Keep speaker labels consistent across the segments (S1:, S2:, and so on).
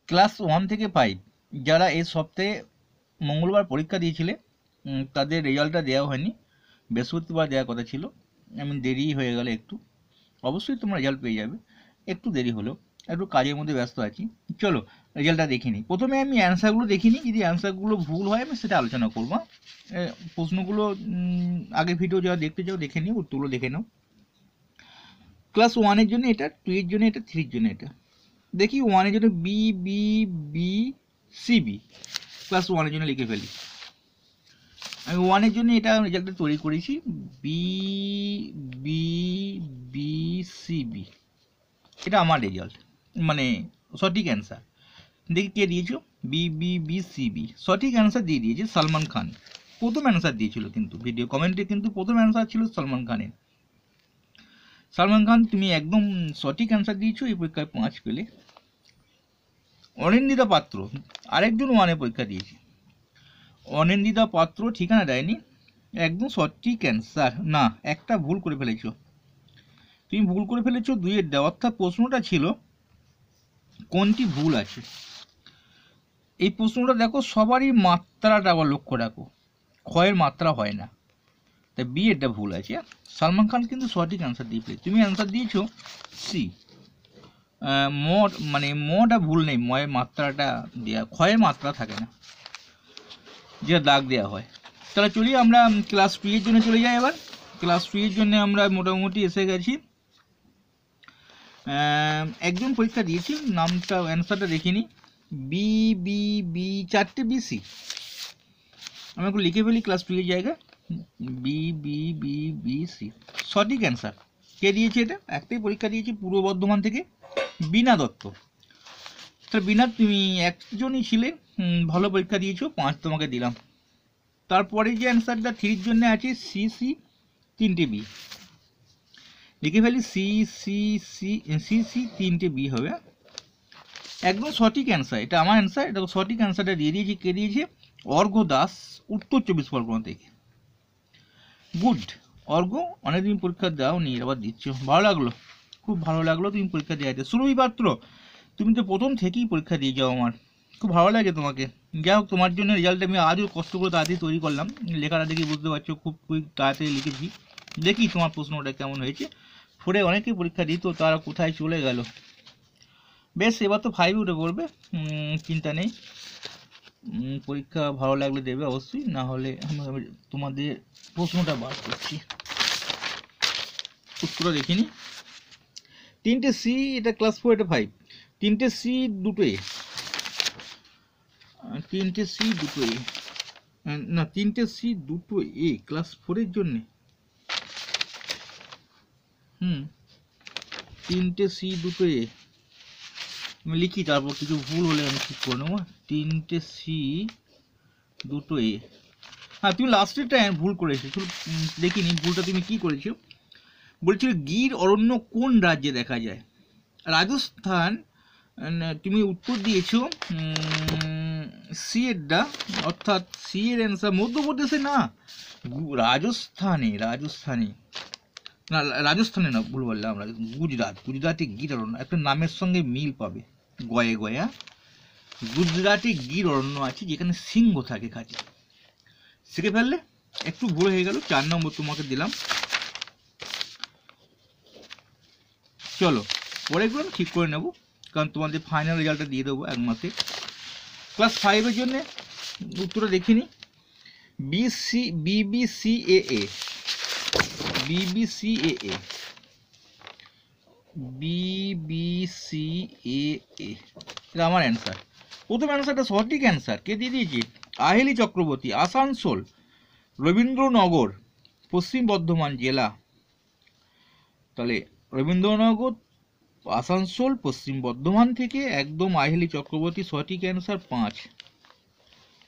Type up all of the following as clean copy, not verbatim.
S1: Class 1 থেকে 5 যারা এই সপ্তাহে মঙ্গলবার পরীক্ষা দিয়েছিলে তাদের রেজাল্টটা দেওয়া হয়নি, বৃহস্পতিবার দেওয়ার কথা ছিল, দেরি হয়ে গেল একটু। অবশ্যই তোমরা রেজাল্ট পেয়ে যাবে, একটু দেরি হলো, একটু কাজের মধ্যে ব্যস্ত আছি। চলো রেজাল্টটা দেখে নিই। প্রথমে আমি অ্যান্সারগুলো দেখে নিই, যদি অ্যান্সারগুলো ভুল হয় আমি সেটা আলোচনা করবো। প্রশ্নগুলো আগে ভিডিও যারা দেখতে চাও দেখে নিও, উত্তরগুলো দেখে নাও। ক্লাস 1-এর জন্য এটা, 2-এর জন্য এটা, 3-এর জন্য এটা। দেখি 1-এর জন্য B B B C B, class 1-এর জন্য লিখে ফেলি। আমি 1-এর জন্য এটা রেজাল্টটা তৈরি করেছি, B B B C B, এটা আমার রেজাল্ট, মানে সঠিক অ্যান্সার। দেখি কে দিয়েছো, B B B C B, সঠিক অ্যান্সার দিয়ে দিয়েছে সালমান খান। প্রথম অ্যান্সার দিয়েছিল কিন্তু ভিডিও কমেন্টে, কিন্তু প্রথম অ্যান্সার ছিল সালমান খানের। সালমান খান তুমি একদম সঠিক অ্যান্সার দিয়েছো, এই পরীক্ষায় 5 পেলে। অনিন্দিতা পাত্র আরেকজন 1-এ পরীক্ষা দিয়েছে, অনিন্দিতা পাত্র ঠিকানা দেয়নি, একদম সঠিক অ্যান্সার। না, একটা ভুল করে ফেলেছো, তুমি ভুল করে ফেলেছো 2-এর দেওয়া, অর্থাৎ প্রশ্নটা ছিল কোনটি ভুল আছে। এই প্রশ্নটা দেখো সবারই মাত্রাটা আবার লক্ষ্য রাখো, ক্ষয়ের মাত্রা হয় না, তাই বি এরটা ভুল আছে। সালমান খান কিন্তু সঠিক অ্যান্সার দিয়ে ফেলে, তুমি অ্যান্সার দিয়েছো সি, মটা ভুল নেই, ময়ের মাত্রাটা দেওয়া, ক্ষয়ের মাত্রা থাকে না, যেটা দাগ দেওয়া হয়। তাহলে চলি আমরা ক্লাস 2-এর জন্য চলে যাই। এবার ক্লাস 3-এর জন্য আমরা মোটামুটি এসে গেছি। একজন পরীক্ষা দিয়েছি, নামটা অ্যান্সারটা দেখিনি, বি বি বি 4টে বিসি, আমি একটু লিখে ফেলি ক্লাস 2-এর জায়গায়, B B B B C, সঠিক অ্যান্সার। কে দিয়েছে এটা? একটাই পরীক্ষা দিয়েছি পূর্ব বর্ধমান থেকে, বীণা দত্ত। তাহলে বীণা তুমি একজনই ছিলে, ভালো পরীক্ষা দিয়েছো, 5 তোমাকে দিলাম। তারপরে যে অ্যান্সারটা 3-এর জন্য আছে সি সি 3টে বি, লিখে ফেলি C C C C C 3টে বি হবে, একদম সঠিক অ্যান্সার। এটা আমার অ্যান্সার, এটা সঠিক অ্যান্সারটা দিয়ে দিয়েছি। কে দিয়েছে? অর্ঘ দাস, উত্তর 24 পরগনা থেকে। গুড অর্ঘ, অনেকদিন পরীক্ষা দাও নি, আবার দিচ্ছ, ভালো লাগলো, খুব ভালো লাগলো তুমি পরীক্ষা দেওয়াতে। সুরভি পাত্র, তুমি তো প্রথম থেকেই পরীক্ষা দিয়ে যাও, আমার খুব ভালো লাগে তোমাকে। যাই হোক, তোমার জন্য রেজাল্ট আমি আজও কষ্ট করে তাড়াতাড়ি তৈরি করলাম, লেখাটা দেখি বুঝতে পারছো খুব তাড়াতাড়ি লিখেছি। দেখি তোমার প্রশ্নটা কেমন হয়েছে। 4-এ অনেকেই পরীক্ষা দিত, তারা কোথায় চলে গেল। বেশ, এবার তো 5-এ উঠে পড়বে, চিন্তা নেই। পরীক্ষা ভালো লাগলে দেবে অবশ্যই, না হলে আমি তোমাদের প্রশ্নটা বার করছি, উত্তরটা দেখিনি। 3টে সি, এটা ক্লাস 4, এটা 5, 3টে সি 2টো এ, 3টে সি 2টো এ, না 3টে সি 2টো এ ক্লাস 4-এর জন্যে। 3টে সি 2টো এ আমি লিখি, তারপর কিছু ভুল হলে আমি ঠিক করে নেবো। 3টে সি 2টো এ, হ্যাঁ তুমি লাস্টেরটা ভুল করেছো, দেখিনি ভুলটা তুমি কি করেছো। বলছিল গির অরণ্য কোন রাজ্যে দেখা যায়? রাজস্থান, তুমি উত্তর দিয়েছো সি এরটা, অর্থাৎ সি এর অ্যান্সার মধ্যপ্রদেশে না, রাজস্থানে, না রাজস্থানে না, ভুল বললাম আমরা, গুজরাটে গির অরণ্য, একটা নামের সঙ্গে মিল পাবে, গয়া, গুজরাটে গির অরণ্য আছে যেখানে সিংহ থাকে খাঁটি। শিখে ফেললে, একটু ভুল হয়ে গেল, 4 নম্বর তোমাকে দিলাম। চলো পরেগুলো আমি ঠিক করে নেব, কারণ তোমাদের ফাইনাল রেজাল্টটা দিয়ে দেবো 1 মাসে। ক্লাস 5-এর জন্য উত্তরটা দেখিনি, বিবিসিএএ, এটা আমার অ্যান্সার। প্রথম অ্যান্সারটা সঠিক অ্যান্সার। কে দিয়ে দিয়েছি? আহেলি চক্রবর্তী, আসানসোল, রবীন্দ্রনগর, পশ্চিম বর্ধমান জেলা। তাহলে রবীন্দ্রনগর, আসানসোল, পশ্চিম বর্ধমান থেকে একদম আহেলি চক্রবর্তী, সঠিক অ্যান্সার 5,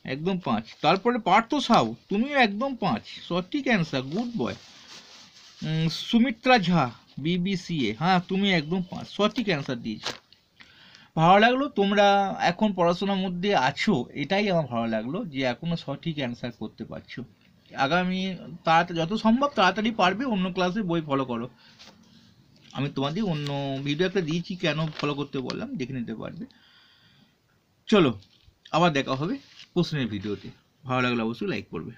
S1: একদম 5। তারপরে পার্থ সাউ, তুমিও একদম 5, সঠিক অ্যান্সার, গুড বয়। সুমিত্রা ঝা, বিবিসিএ, হ্যাঁ তুমি একদম 5, সঠিক অ্যান্সার দিয়েছো। ভালো লাগলো তোমরা এখন পড়াশোনার মধ্যে আছো, এটাই আমার ভালো লাগলো যে এখনো সঠিক অ্যান্সার করতে পারছো। আগামী তাড়াতাড়ি যত সম্ভব তাড়াতাড়ি পারবে, অন্য ক্লাসে বই ফলো করো। আমি তোমাদের অন্য ভিডিও একটা দিয়েছি, কেন ফলো করতে বললাম, দেখে নিতে পারবে। চলো আবার দেখা হবে প্রশ্নের ভিডিওতে। ভালো লাগলে অবশ্যই লাইক করবে।